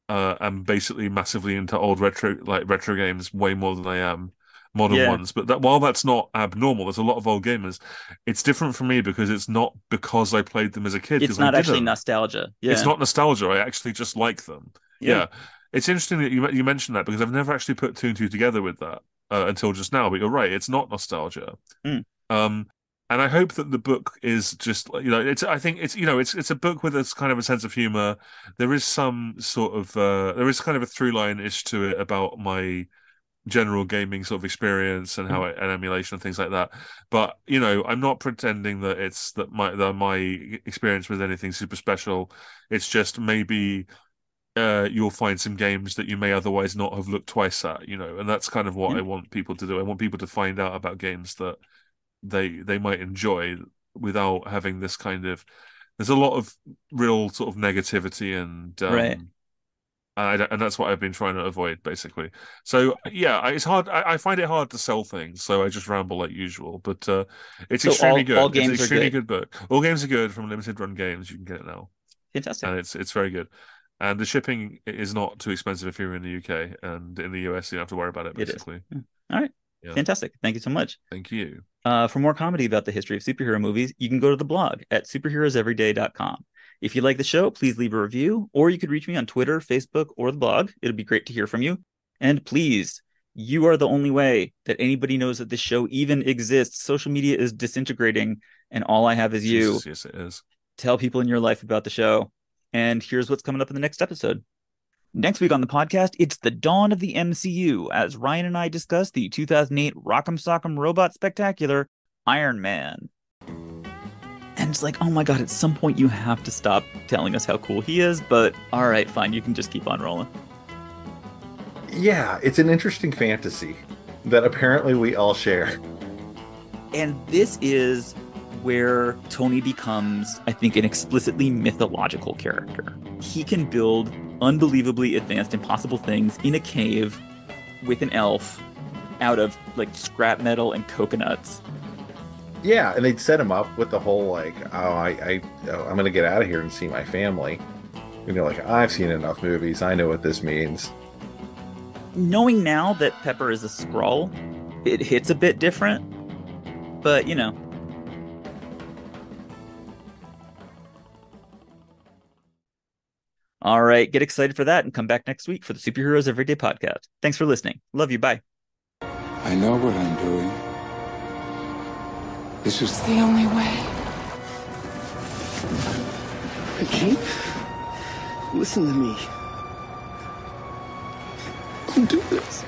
S2: am basically massively into old retro games way more than I am modern
S1: Yeah.
S2: ones. But while that's not abnormal, there's a lot of old gamers. It's different for me because it's not because I played them as a kid,
S1: It's
S2: because I
S1: not actually
S2: didn't.
S1: nostalgia.
S2: It's
S1: Yeah.
S2: not nostalgia. I actually just like them.
S1: Yeah.
S2: Yeah. It's interesting that you mentioned that because I've never actually put two and two together with that until just now. But you're right, it's not nostalgia.
S1: Mm.
S2: Um, and I hope that the book is just, it's. I think it's, it's a book with a kind of a sense of humor. There is some sort of there is kind of a through line-ish to it about my general gaming sort of experience and
S1: Mm.
S2: and emulation and things like that. But I'm not pretending that my experience with anything super special. It's just maybe you'll find some games that you may otherwise not have looked twice at, and that's kind of what
S1: Yeah.
S2: I want people to do. I want people to find out about games that they might enjoy without having this kind of. There's a lot of real sort of negativity
S1: Right.
S2: and that's what I've been trying to avoid, basically. So yeah, it's hard. I find it hard to sell things, so I just ramble like usual. But it's
S1: So
S2: extremely
S1: all
S2: good. It's an
S1: games are
S2: extremely
S1: good.
S2: good book. All games are good from Limited Run Games. You can get it now,
S1: Fantastic.
S2: and it's very good. And the shipping is not too expensive if you're in the UK, and in the US you don't have to worry about it,
S1: It is.
S2: basically.
S1: Yeah. All right.
S2: Yeah.
S1: Fantastic. Thank you so much.
S2: Thank you.
S1: For more comedy about the history of superhero movies, you can go to the blog at superheroeseveryday.com. If you like the show, please leave a review, or you could reach me on Twitter, Facebook, or the blog. It'd be great to hear from you. And please, you are the only way that anybody knows that this show even exists. Social media is disintegrating, and all I have is you.
S2: Jesus, yes, it is.
S1: Tell people in your life about the show. And here's what's coming up in the next episode. Next week on the podcast, it's the dawn of the MCU as Ryan and I discuss the 2008 Rock'em Sock'em Robot Spectacular, Iron Man. And it's like, oh my god, at some point you have to stop telling us how cool he is, but all right, fine, you can just keep on rolling.
S3: Yeah, it's an interesting fantasy that apparently we all share.
S1: And this is where Tony becomes, I think, an explicitly mythological character. He can build unbelievably advanced, impossible things in a cave with an elf out of like scrap metal and coconuts.
S3: Yeah, and they'd set him up with the whole like, I'm gonna get out of here and see my family. And you're like, I've seen enough movies, I know what this means.
S1: Knowing now that Pepper is a Skrull, it hits a bit different, but All right, get excited for that and come back next week for the Superheroes Everyday podcast. Thanks for listening. Love you. Bye.
S4: I know what I'm doing. This is
S5: the only way.
S6: Pete, listen to me. Don't do this.